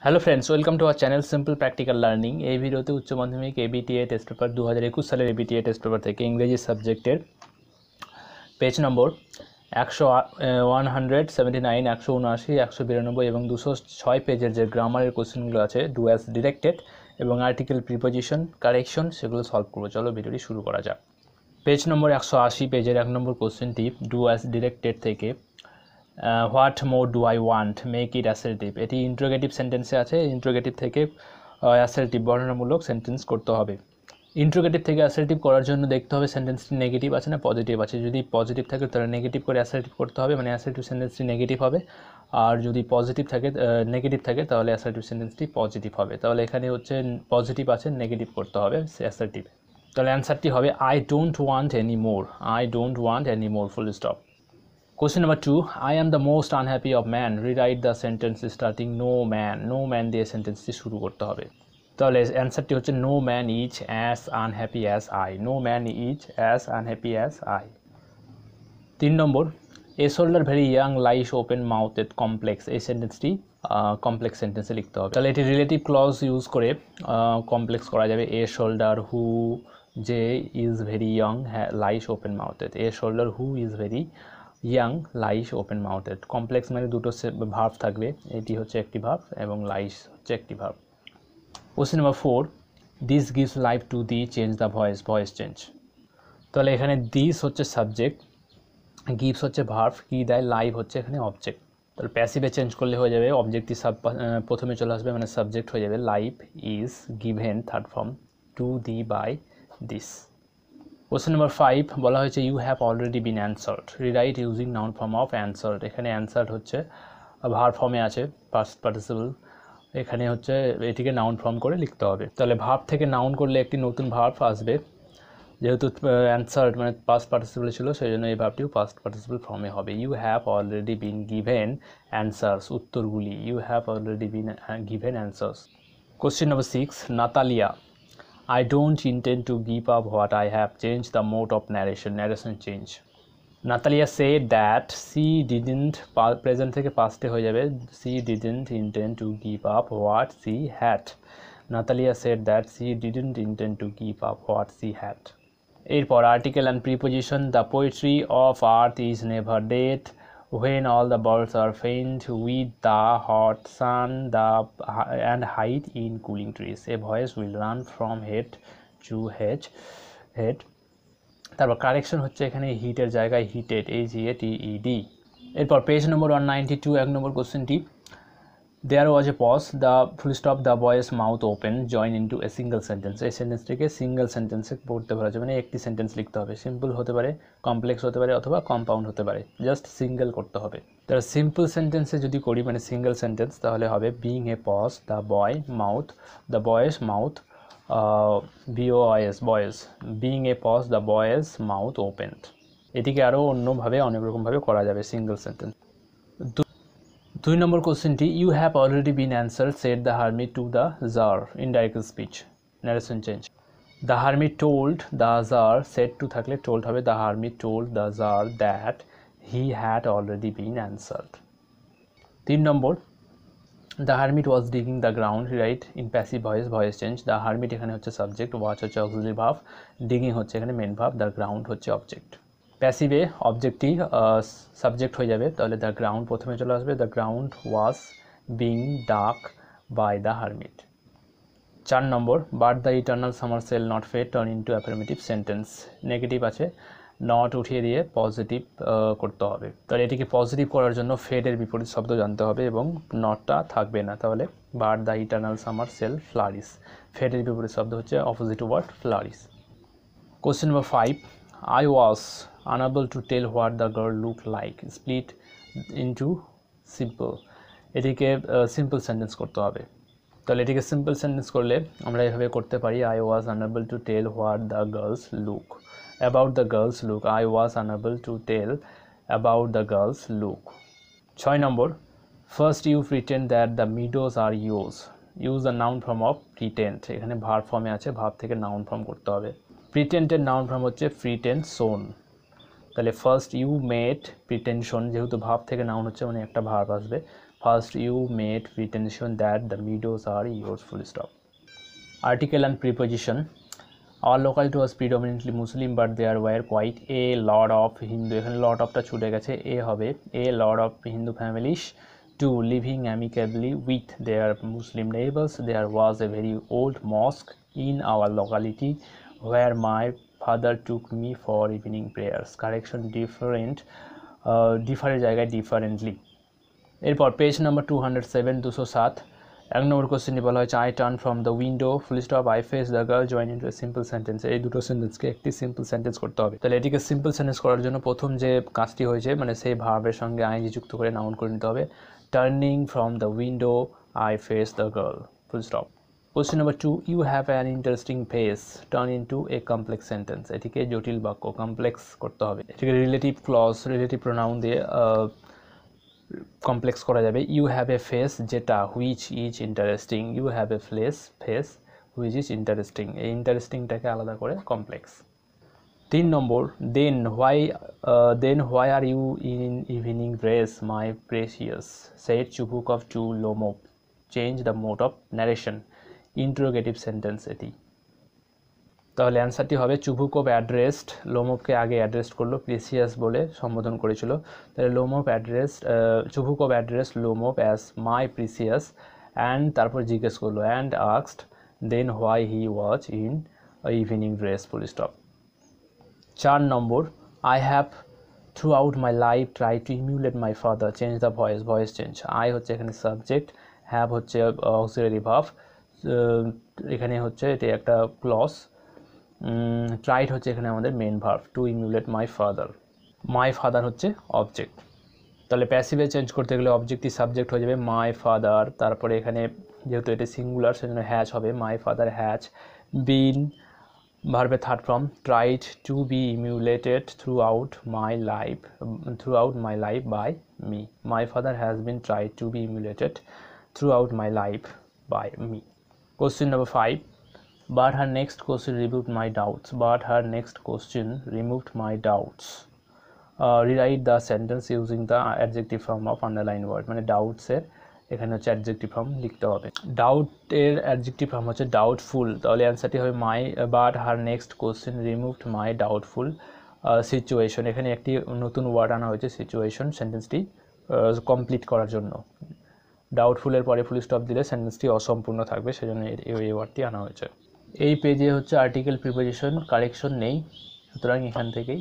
Hello friends, welcome to our channel simple practical learning. এই ভিডিওতে উচ্চ মাধ্যমিক এবিটিএ টেস্ট পেপার 2021 সালের এবিটিএ টেস্ট পেপার থেকে ইংরেজি সাবজেক্টের পেজ নম্বর 179, 179, 192 এবং 206 পেজের যে গ্রামারের কোশ্চেনগুলো আছে, ডু অ্যাজ ডিরেক্টেড এবং আর্টিকেল প্রিপোজিশন কারেকশন, সেগুলো সলভ করবো। চলো ভিডিওটি শুরু করা যাক। পেজ নম্বর 180 পেজের 1 নম্বর কোশ্চেনটি ডু অ্যাজ ডিরেক্টেড থেকে what more do I want make it assertive. এটি ইন্ট্রোগেটিভ সেন্টেন্সে আছে। ইন্ট্রোগেটিভ থেকে অ্যাসার্টিভ বর্ণনামূলক সেন্টেন্স করতে হবে। ইন্ট্রোগেটিভ থেকে অ্যাসার্টিভ করার জন্য দেখতে হবে সেন্টেন্সটি নেগেটিভ আছে না পজিটিভ আছে। যদি পজিটিভ থাকে তাহলে নেগেটিভ করে অ্যাসার্টিভ করতে হবে, মানে অ্যাসার্টিভ সেন্টেন্সটি নেগেটিভ হবে। আর যদি পজিটিভ থাকে নেগেটিভ থাকে তাহলে অ্যাসার্টিভ সেন্টেন্সটি পজিটিভ হবে। তাহলে এখানে হচ্ছে পজিটিভ আছে, নেগেটিভ করতে হবে অ্যাসার্টিভ। তাহলে অ্যান্সারটি হবে I don't want any more, I don't want any more, full stop. Question number 2, I am the most unhappy of man. Rewrite the sentence starting no man. No man দিয়ে সেন্টেন্সটি শুরু করতে হবে। তাহলে অ্যান্সারটি হচ্ছে no man is as unhappy as I. No man is as unhappy as I. 3 number, a soldier very young lies open mouthed complex. এই সেন্টেন্সটি complex সেন্টেন্সে লিখতে হবে। তাহলে এটি রিলেটিভ ক্লজ ইউজ করে কমপ্লেক্স করা যাবে। a soldier who যে is very young lies open mouthed. a soldier who is very young lies open mouthed. Complex মানে দুটো ভার্ব থাকবে, এটি হচ্ছে একটি ভার্ব এবং লাইস হচ্ছে একটি verb. Question number 4, this gives life to the change the voice, voice change. তাহলে এখানে দিস হচ্ছে সাবজেক্ট, গিভস হচ্ছে ভার্ব, কি দেয় লাইভ হচ্ছে এখানে অবজেক্ট। তাহলে প্যাসিভে চেঞ্জ করলে হয়ে যাবে, অবজেক্টটি প্রথমে চলে আসবে, মানে সাবজেক্ট হয়ে যাবে life is given, third form, to the by this. Question number 5, বলা হয়েছে you have already been answered. Rewrite using noun form of answered. এখানে অ্যান্সার্ড হচ্ছে ভার্ব ফর্মে আছে, পাস্ট পার্টিসিপল। এখানে হচ্ছে এটিকে নাউন ফর্ম করে লিখতে হবে। তাহলে ভার্ব থেকে নাউন করলে একটি নতুন ভার্ব আসবে, যেহেতু অ্যান্সার্ড মানে পাস্ট পার্টিসিপল ছিল, সেই জন্য এই ভার্বটিও পাস্ট পার্টিসিপল ফর্মে হবে। You have already been given answers, উত্তরগুলি। You have already been given answers. Question number 6, Natalia, I don't intend to give up what I have. Change the mode of narration. Narration change. Natalia said that she didn't, present থেকে past এ হয়ে যাবে, she didn't intend to give up what she had. Natalia said that she didn't intend to give up what she had. এরপর article and preposition. The poetry of earth is never dead. When all the birds are faint with the hot sun and hide in cooling trees, a voice will run from head to head. তারপর correction হচ্ছে এখানে হিটের জায়গায় heated, HEATED। এরপর page number 192, 1 number কোশ্চেনটি, there was a pause, the full stop, the boy's mouth open join into a single sentence. এই সেন্টেন্সটিকে single সেন্টেন্সে পড়তে পারা যাবে, মানে একটি সেন্টেন্স লিখতে হবে। সিম্পল হতে পারে, কমপ্লেক্স হতে পারে, অথবা কম্পাউন্ড হতে পারে, জাস্ট সিঙ্গেল করতে হবে। তাহলে সিম্পল সেন্টেন্সে যদি করি, মানে সিঙ্গেল সেন্টেন্স, তাহলে হবে being a pause, the boy mouth, the boy's mouth, BOIS boy's, being a pause, the boy's mouth opened. এটিকে আরও অন্যভাবে অনেক রকমভাবে করা যাবে সিঙ্গেল সেন্টেন্স। 2 নম্বর কোশ্চেনটি, you have already been answered said the hermit to the czar, indirect speech, narration change. The hermit told the czar, said to থাকলে told হবে, the hermit told the czar that he had already been answered. 3 number, the hermit was digging the ground. Right in passive voice, voice change. The hermit এখানে হচ্ছে subject, was হচ্ছে auxiliary verb, digging হচ্ছে এখানে main verb, the ground হচ্ছে object. প্যাসিভে অবজেক্টটি subject হয়ে যাবে, তাহলে দ্য গ্রাউন্ড প্রথমে চলে আসবে, the ground was being dug by the hermit. 4 নম্বর, but the eternal summer shall not fade turn into affirmative sentence. Negative আছে, নট উঠিয়ে দিয়ে পজিটিভ করতে হবে। তাহলে এটিকে পজিটিভ করার জন্য ফেডের বিপরীত শব্দ জানতে হবে এবং নটটা থাকবে না। তাহলে but the eternal summer shall flourish, ফেডের বিপরীত শব্দ হচ্ছে opposite word flourish. Question number 5, I was unable to tell what the girl looked like. Split into simple. এটিকে সিম্পল সেন্টেন্স করতে হবে। তাহলে এটিকে সিম্পল সেন্টেন্স করলে আমরা এভাবে করতে পারি, I was unable to tell what the girls look. About the girls look. I was unable to tell about the girls look. 6 number, first you pretend that the meadows are yours. Use the noun form of pretend. এখানে verb ফর্মে আছে, verb থেকে noun form করতে হবে। প্রিটেন্ডের noun form হচ্ছে প্রিটেনশন। তাহলে first you made প্রিটেনশন, যেহেতু verb থেকে নাউন হচ্ছে মানে একটা ভার্ব আসবে, First you made pretension that the meadows are yours, full stop. Article and preposition. Our locality was predominantly Muslim, but there were quite a lot of Hindu. এখানে lot of টা ছুটে গেছে, a হবে a lot of Hindu families to living amicably with their Muslim neighbors. There was a very old mosque in our locality where my father took me for evening prayers. Correction, different জায়গায় differently. এরপর page number 207 207 এক নম্বর কোশ্চেনটি বলা হয়েছে I turn from the window full stop I face the girl join into a simple sentence. এই দুটো সেন্টেন্সকে একটি simple sentence করতে হবে। তাহলে এটিকে সিম্পল সেন্টেন্স করার জন্য প্রথম যে কাজটি হয়েছে মানে সেই ভার্বের সঙ্গে আইএনজি যুক্ত করে নাউন করে নিতে হবে। Turning from the window I face the girl, full stop. Question number 2 you have an interesting face turn into a complex sentence. এটিকে জটিল বাক্য কমপ্লেক্স করতে হবে। এটিকে রিলেটিভ ক্লজ রিলেটিভ প্রোনাউন দিয়ে কমপ্লেক্স করা যাবে। ইউ হ্যাভ এ ফেস যেটা which is interesting, you have a face which is interesting, এই ইন্টারেস্টিংটাকে আলাদা করে কমপ্লেক্স। 3 নম্বর then why are you in evening dress my precious said Chubukov to Lomov, change the mode of narration, interrogative sentence এটি। তাহলে অ্যান্সারটি হবে Chubukov addressed, লোমোভকে আগে অ্যাড্রেস করলো, প্রেসিয়াস বলে সম্বোধন করেছিল। তাহলে Chubukov address Lomov as my precious and তারপর জিজ্ঞেস করলো and asked then why he was in evening dress, full stop. 4 number I have throughout my life try to emulate my father, change the voice change. I হচ্ছে এখানে subject, have হচ্ছে auxiliary verb, এখানে হচ্ছে এটি একটা clause, tried হচ্ছে এখানে আমাদের main verb, to emulate my father হচ্ছে অবজেক্ট। তাহলে প্যাসিভে চেঞ্জ করতে গেলে অবজেক্টই সাবজেক্ট হয়ে যাবে মাই ফাদার, তারপরে এখানে যেহেতু এটা সিঙ্গুলার সেজন্য হ্যাজ হবে, মাই ফাদার হ্যাজ বিন ভার্বের third form, tried to be emulated throughout my life by me, my father has been tried to be emulated throughout my life by me. Question number 5 But her next question removed my doubts. Rewrite the sentence using the adjective form of underlined word. মানে doubts এর এখানে হচ্ছে adjective form লিখতে হবে। doubt এর adjective form হচ্ছে doubtful, তাহলে অ্যান্সারটি হবে but her next question removed my doubtful situation। এখানে একটি নতুন ওয়ার্ড আনা হয়েছে সিচুয়েশন, সেন্টেন্সটি কমপ্লিট করার জন্য। ডাউটফুল এর পরে ফুল স্টপ দিলে সেন্টেন্সটি অসম্পূর্ণ থাকবে, সেজন্য এই ওয়ার্ডটি আনা হয়েছে। এই পেজে হচ্ছে আর্টিকেল প্রিপোজিশন কারেকশন নেই, সুতরাং এখান থেকেই